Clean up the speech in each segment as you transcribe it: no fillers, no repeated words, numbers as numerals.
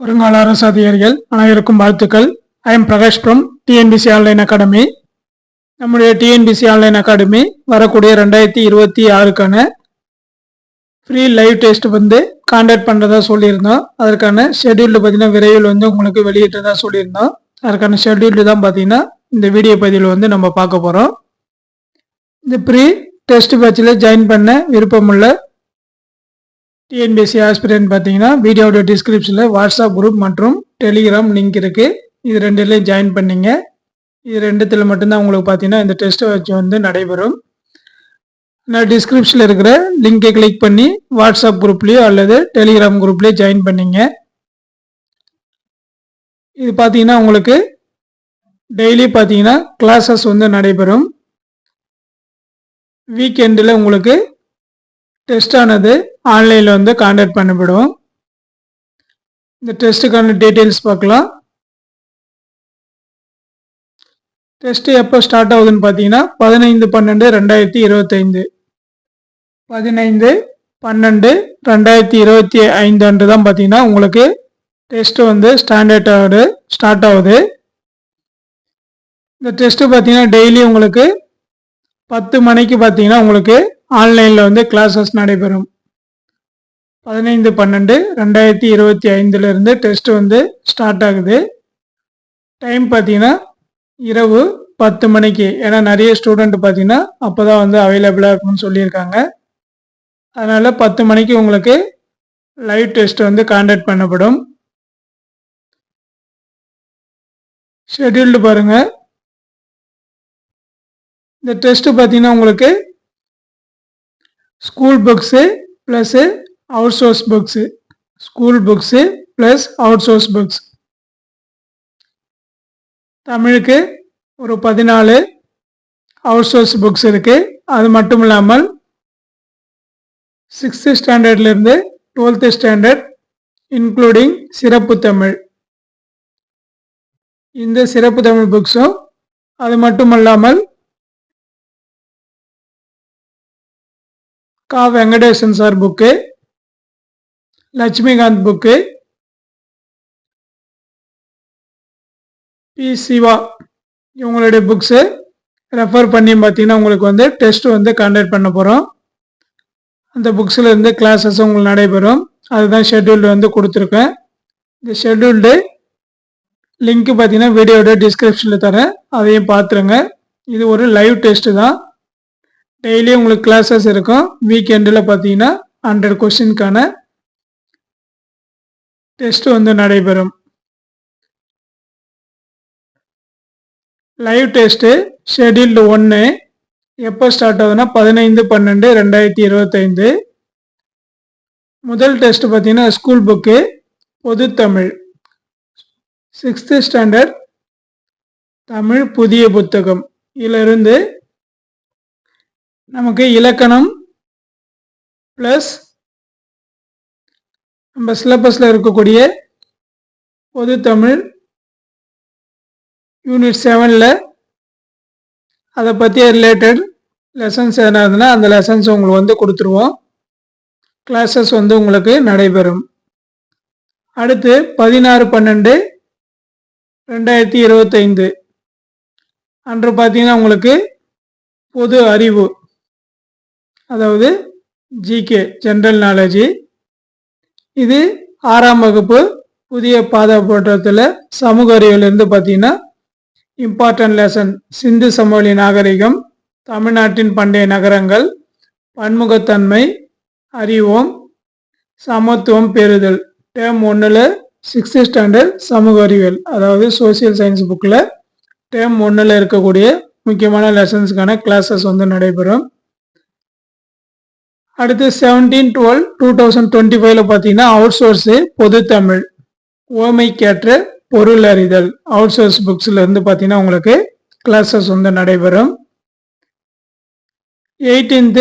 வருங்கால அரசு அதிகாரிகள் அனைவருக்கும் வாழ்த்துக்கள். I am Prakash from TNPSC online academy. நம்முடைய டிஎன்பிசி ஆன்லைன் அகாடமி வரக்கூடிய 2026க்கான ஃப்ரீ லைவ் டெஸ்ட் கான்டாக்ட் பண்ணுறதா சொல்லியிருந்தோம். அதற்கான ஷெட்யூல்டு பார்த்தீங்கன்னா விரைவில் உங்களுக்கு வெளியிட்டதாக சொல்லியிருந்தோம். அதற்கான ஷெட்யூல்டு தான் பார்த்தீங்கன்னா இந்த வீடியோ பதிவில் நம்ம பார்க்க போகிறோம். இந்த ப்ரீ டெஸ்ட் பேட்சில் ஜாயின் பண்ண விருப்பமுள்ள டிஎன்பிஎஸ்சி ஆஸ்பிரண்ட் பார்த்தீங்கன்னா வீடியோட டிஸ்கிரிப்ஷனில் வாட்ஸ்அப் குரூப் மற்றும் டெலிகிராம் லிங்க் இருக்குது. இது ரெண்டுலேயும் ஜாயின் பண்ணிங்க. இது ரெண்டுத்தில் மட்டும்தான் உங்களுக்கு பார்த்தீங்கன்னா இந்த டெஸ்ட் வச்சு நடைபெறும். நான் டிஸ்கிரிப்ஷனில் இருக்கிற லிங்கை கிளிக் பண்ணி வாட்ஸ்அப் குரூப்லேயோ அல்லது டெலிகிராம் குரூப்லேயோ ஜாயின் பண்ணிங்க. இது பார்த்தீங்கன்னா உங்களுக்கு டெய்லி பார்த்தீங்கன்னா கிளாஸஸ் நடைபெறும். வீக்கெண்டில் உங்களுக்கு டெஸ்ட் ஆனது ஆன்லைனில் கான்டாக்ட் பண்ணப்படும். இந்த டெஸ்ட்டுக்கான டீட்டெயில்ஸ் பார்க்கலாம். டெஸ்ட் எப்போ ஸ்டார்ட் ஆகுதுன்னு பார்த்தீங்கன்னா 15/12/2025 15/12/2025 அன்று தான் பார்த்தீங்கன்னா உங்களுக்கு டெஸ்ட் ஸ்டார்ட் ஆகுது. இந்த டெஸ்ட்டு பார்த்தீங்கன்னா டெய்லி உங்களுக்கு 10 மணிக்கு பார்த்தீங்கன்னா உங்களுக்கு ஆன்லைனில் கிளாஸஸ் நடைபெறும். 15/12/2025 டெஸ்ட் ஸ்டார்ட் ஆகுது. டைம் பார்த்தீங்கன்னா இரவு 10 மணிக்கு. ஏன்னா நிறைய ஸ்டூடெண்ட் பார்த்தீங்கன்னா அப்போ தான் அவைலபிளாக இருக்குன்னு சொல்லியிருக்காங்க. அதனால் 10 மணிக்கு உங்களுக்கு லைவ் டெஸ்ட் கான்டாக்ட் பண்ணப்படும். ஷெட்யூல்டு பாருங்கள். இந்த டெஸ்ட்டு பார்த்தீங்கன்னா உங்களுக்கு school books plus out source books, school books plus out source books. தமிழுக்கு ஒரு 14 அவுட் சோர்ஸ் புக்ஸ் இருக்குது. அது மட்டும் இல்லாமல் 6th ஸ்டாண்டர்ட்லேருந்து 12th ஸ்டாண்டர்ட் இன்க்ளூடிங் சிறப்பு தமிழ், இந்த சிறப்பு தமிழ் புக்ஸும், அது மட்டும் இல்லாமல் கா Venkatesan sir book, Lakshmikanth book, P Siva இவங்களுடைய புக்ஸு ரெஃபர் பண்ணி பார்த்தீங்கன்னா உங்களுக்கு டெஸ்ட் கான்டாக்ட் பண்ண போகிறோம். அந்த புக்ஸில் கிளாஸஸ் உங்களுக்கு நடைபெறும். அதுதான் ஷெட்யூல்டு கொடுத்துருக்கேன். இந்த ஷெட்யூல்டு லிங்க் பார்த்தீங்கன்னா வீடியோட டிஸ்கிரிப்ஷனில் தரேன், அதையும் பார்த்துருங்க. இது ஒரு லைவ் டெஸ்ட்டு தான். டெய்லி உங்களுக்கு கிளாஸஸ் இருக்கும். வீக்கெண்டில் பார்த்தீங்கன்னா 100 கொஸ்டினுக்கான டெஸ்ட் நடைபெறும். லைவ் டெஸ்ட்டு ஷெட்யூல்டு 1 எப்போ ஸ்டார்ட் ஆகுதுன்னா 15/12/2025. முதல் டெஸ்ட் பார்த்தீங்கன்னா ஸ்கூல் புக்கு பொது தமிழ் 6th ஸ்டாண்டர்ட் தமிழ் புதிய புத்தகம். இதிலிருந்து நமக்கு இலக்கணம் ப்ளஸ் நம்ம சிலபஸில் இருக்கக்கூடிய பொது தமிழ் யூனிட் 7ல் அதை பற்றிய ரிலேட்டட் லெசன்ஸ் எதனா இருந்ததுன்னா அந்த லெசன்ஸ் உங்களுக்கு கொடுத்துருவோம். கிளாஸஸ் உங்களுக்கு நடைபெறும். அடுத்து 16/12/2025 அன்று பார்த்தீங்கன்னா உங்களுக்கு பொது அறிவு, அதாவது ஜிகே ஜென்ரல் நாலேஜி. இது 6ஆம் வகுப்பு புதிய பாடத்திட்டத்தில் சமூக அறிவிலிருந்து பார்த்தீங்கன்னா இம்பார்ட்டன்ட் லெசன் சிந்து சமவெளி நாகரிகம், தமிழ்நாட்டின் பண்டைய நகரங்கள், பன்முகத்தன்மை, அறிவோம், சமத்துவம் பெறுதல். டேர்ம் 1ல் 6th ஸ்டாண்டர்ட் சமூக அறிவியல், அதாவது சோசியல் சயின்ஸ் புக்கில் டேர்ம் 1ல் இருக்கக்கூடிய முக்கியமான லெசன்ஸுக்கான கிளாஸஸ் நடைபெறும். அடுத்து 17/12/2025 பார்த்தீங்கன்னா அவுட் சோர்ஸு பொது தமிழ் ஓமைக்கேற்ற பொருள் அறிதல் அவுட் சோர்ஸ் புக்ஸில் பார்த்தீங்கன்னா உங்களுக்கு கிளாஸஸ் நடைபெறும். 18th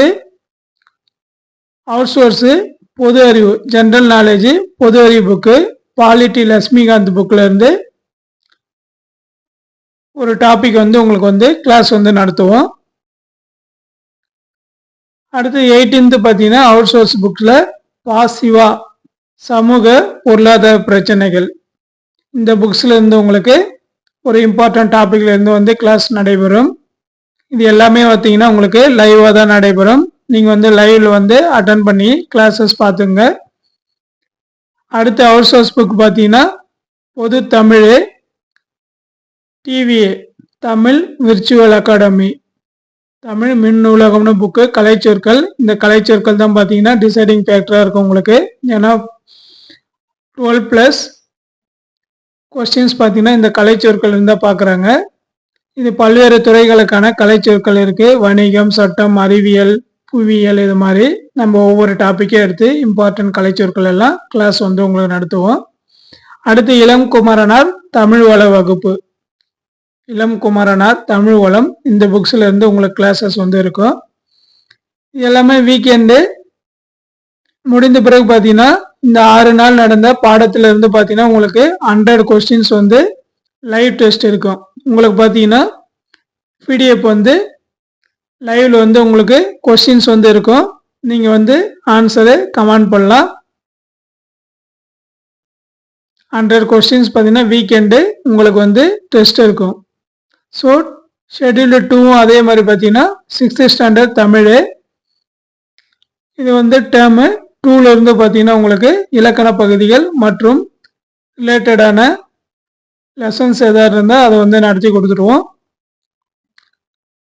அவுட் சோர்ஸு பொது அறிவு ஜென்ரல் நாலேஜ் பொது அறிவு புக்கு பாலிட்டி லட்சுமிகாந்த் புக்கில் இருந்து ஒரு டாபிக் உங்களுக்கு கிளாஸ் நடத்துவோம். அடுத்து 18th பார்த்தீங்கன்னா அவுட் சோர்ஸ் புக்கில் பா சிவா சமூக பொருளாதார பிரச்சனைகள். இந்த புக்ஸில் இருந்து உங்களுக்கு ஒரு இம்பார்ட்டன்ட் டாபிக்ல இருந்து வந்து கிளாஸ் நடைபெறும். இது எல்லாமே பார்த்தீங்கன்னா உங்களுக்கு லைவாக தான் நடைபெறும். நீங்கள் வந்து லைவ்ல வந்து அட்டன் பண்ணி கிளாஸஸ் பார்த்துங்க. அடுத்து அவுட் சோர்ஸ் புக் பார்த்தீங்கன்னா பொது Tamil TVA Tamil virtual academy Tamil மின் நூலகம்னு புக்கு கலைச்சொற்கள். இந்த கலைச்சொற்கள் தான் பார்த்தீங்கன்னா டிசைடிங் ஃபேக்டராக இருக்கும் உங்களுக்கு. ஏன்னா 12+ கொஸ்டின்ஸ் பார்த்தீங்கன்னா இந்த கலைச்சொற்கள் இருந்தால் பார்க்குறாங்க. இது பல்வேறு துறைகளுக்கான கலைச்சொற்கள் இருக்குது. வணிகம், சட்டம், அறிவியல், புவியியல், இது மாதிரி நம்ம ஒவ்வொரு டாப்பிக்கே எடுத்து இம்பார்ட்டன்ட் கலைச்சொற்கள் எல்லாம் கிளாஸ் வந்து உங்களுக்கு நடத்துவோம். அடுத்து இளம் குமரனார் தமிழ் வள வகுப்பு. இளம் குமரனார் தமிழ் வளம் இந்த புக்ஸில் இருந்து உங்களுக்கு கிளாஸஸ் வந்து இருக்கும். இது எல்லாமே வீக்கெண்டு முடிந்த பிறகு பார்த்தீங்கன்னா இந்த 6 நாள் நடந்த பாடத்துல இருந்து பார்த்தீங்கன்னா உங்களுக்கு 100 கொஸ்டின்ஸ் வந்து லைவ் டெஸ்ட் இருக்கும். உங்களுக்கு பார்த்தீங்கன்னா பிடிஎஃப் வந்து லைவ்ல வந்து உங்களுக்கு கொஸ்டின்ஸ் வந்து இருக்கும். நீங்கள் வந்து ஆன்சரை கமெண்ட் பண்ணலாம். 100 கொஸ்டின்ஸ் பார்த்தீங்கன்னா வீக்கெண்டு உங்களுக்கு வந்து டெஸ்ட் இருக்கும். ஸோ ஷெட்யூல்டு 2 அதே மாதிரி பார்த்தீங்கன்னா 6th ஸ்டாண்டர்ட் தமிழ். இது வந்து டேர்மு 2ல இருந்து பார்த்தீங்கன்னா உங்களுக்கு இலக்கண பகுதிகள் மற்றும் ரிலேட்டடான லெசன்ஸ் எதாவது இருந்தால் அதை வந்து நடத்தி கொடுத்துருவோம்.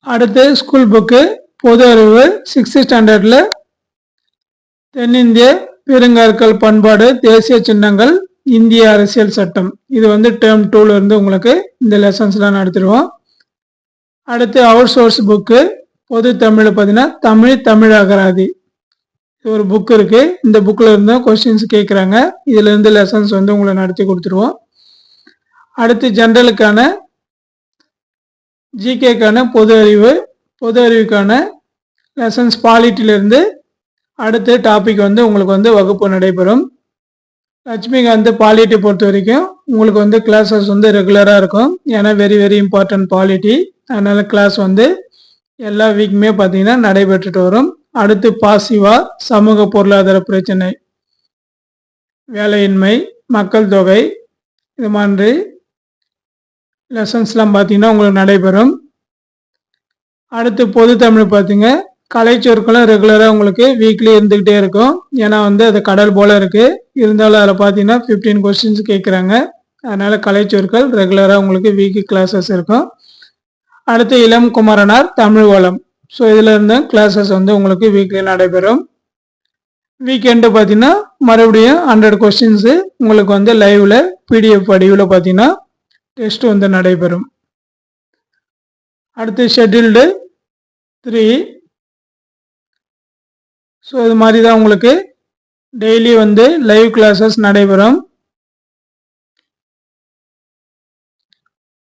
அடுத்து ஸ்கூல் புக்கு பொது அறிவு 6th ஸ்டாண்டர்டில் தென்னிந்திய பெருங்கற்கள் பண்பாடு, தேசிய சின்னங்கள், இந்திய அரசியல் சட்டம். இது வந்து டேர்ம் 2ல இருந்து உங்களுக்கு இந்த லெசன்ஸ்லாம் நடத்திடுவோம். அடுத்து அவுட் சோர்ஸ் புக்கு பொது தமிழ் பார்த்தீங்கன்னா தமிழ் அகராதி. இது ஒரு புக் இருக்கு. இந்த புக்கில் இருந்து கொஸ்டின்ஸ் கேட்குறாங்க. இதுல இருந்து லெசன்ஸ் வந்து உங்களை நடத்தி கொடுத்துருவோம். அடுத்து ஜென்ரலுக்கான ஜிகேக்கான பொது அறிவுக்கான லெசன்ஸ் பாலிட்டியிலிருந்து அடுத்த டாபிக் வந்து உங்களுக்கு வந்து வகுப்பு நடைபெறும். லட்சுமிகாந்த் பாலிட்டி பொறுத்த வரைக்கும் உங்களுக்கு வந்து கிளாஸஸ் வந்து ரெகுலராக இருக்கும். ஏன்னா வெரி இம்பார்ட்டன்ட் பாலிட்டி. அதனால கிளாஸ் வந்து எல்லா வீக்குமே பார்த்தீங்கன்னா நடைபெற்றுட்டு வரும். அடுத்து பாசிவா சமூக பொருளாதார பிரச்சனை, வேலையின்மை, மக்கள் தொகை, இது மாதிரி லெசன்ஸ்லாம் பார்த்தீங்கன்னா உங்களுக்கு நடைபெறும். அடுத்து பொது தமிழ் பார்த்தீங்க கலைச்சொற்களும் ரெகுலராக உங்களுக்கு வீக்லி இருந்துக்கிட்டே இருக்கும். ஏன்னா வந்து அது கடல் போல் இருக்குது. இருந்தாலும் அதில் பார்த்தீங்கன்னா 15 கொஸ்டின்ஸ் கேட்குறாங்க. அதனால் கலைச்சொற்கள் ரெகுலராக உங்களுக்கு வீக்லி கிளாஸஸ் இருக்கும். அடுத்து இளம் குமரனார் தமிழ் வளம். ஸோ இதில் இருந்து கிளாஸஸ் வந்து உங்களுக்கு வீக்லி நடைபெறும். வீக்கெண்டு பார்த்தீங்கன்னா மறுபடியும் 100 கொஸ்டின்ஸு உங்களுக்கு வந்து லைவ்ல பிடிஎஃப் வடிவில் பார்த்தீங்கன்னா டெஸ்ட் வந்து நடைபெறும். அடுத்து ஷெட்யூல்டு 3. ஸோ இது மாதிரி தான் உங்களுக்கு டெய்லி வந்து லைவ் கிளாஸஸ் நடைபெறும்.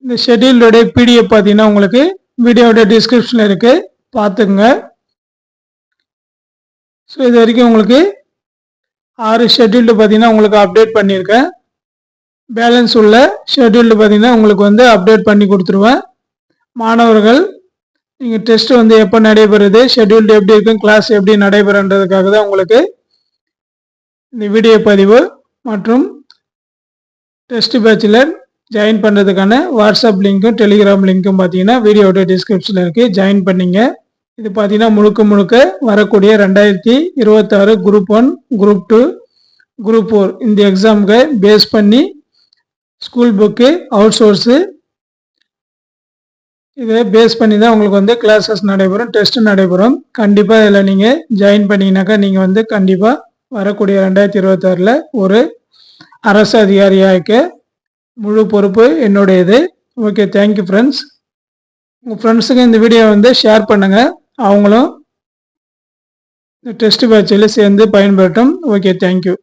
இந்த ஷெட்யூலோடைய பிடிஎஃப் பார்த்தீங்கன்னா உங்களுக்கு வீடியோட டிஸ்கிரிப்ஷனில் இருக்குது, பார்த்துங்க. ஸோ இது வரைக்கும் உங்களுக்கு 6 ஷெட்யூல்டு பார்த்தீங்கன்னா உங்களுக்கு அப்டேட் பண்ணியிருக்கேன். பேலன்ஸ் உள்ள ஷெட்யூல்டு பார்த்தீங்கன்னா உங்களுக்கு வந்து அப்டேட் பண்ணி கொடுத்துருவேன். மாணவர்கள் நீங்கள் டெஸ்ட் வந்து எப்போ நடைபெறுது, ஷெட்யூல்டு எப்படி இருக்கும், கிளாஸ் எப்படி நடைபெறன்றதுக்காக தான் உங்களுக்கு இந்த வீடியோ பதிவு. மற்றும் டெஸ்ட் பேட்சில் ஜாயின் பண்ணுறதுக்கான வாட்ஸ்அப் லிங்க்கும் டெலிகிராம் லிங்க்கும் பார்த்தீங்கன்னா வீடியோட டிஸ்கிரிப்ஷனில் இருக்குது, ஜாயின் பண்ணிங்க. இது பார்த்தீங்கன்னா முழுக்க வரக்கூடிய 2026 குரூப் 1, குரூப் 2, குரூப் 4 இந்த எக்ஸாமுக்கு பேஸ் பண்ணி ஸ்கூல் புக்கு அவுட் சோர்ஸு இதை பேஸ் பண்ணி தான் உங்களுக்கு வந்து கிளாஸஸ் நடைபெறும், டெஸ்ட் நடைபெறும். கண்டிப்பாக இதில் நீங்கள் ஜாயின் பண்ணிங்கனாக்கா நீங்கள் வந்து கண்டிப்பாக வரக்கூடிய 2026 ஒரு அரசு அதிகாரியாக முழு பொறுப்பு என்னுடையது. Okay, thank you friends. உங்கள் ஃப்ரெண்ட்ஸுக்கு இந்த வீடியோ வந்து ஷேர் பண்ணுங்கள், அவங்களும் இந்த டெஸ்ட் பேட்சில் சேர்ந்து பயன்பெறட்டும். Okay, thank you.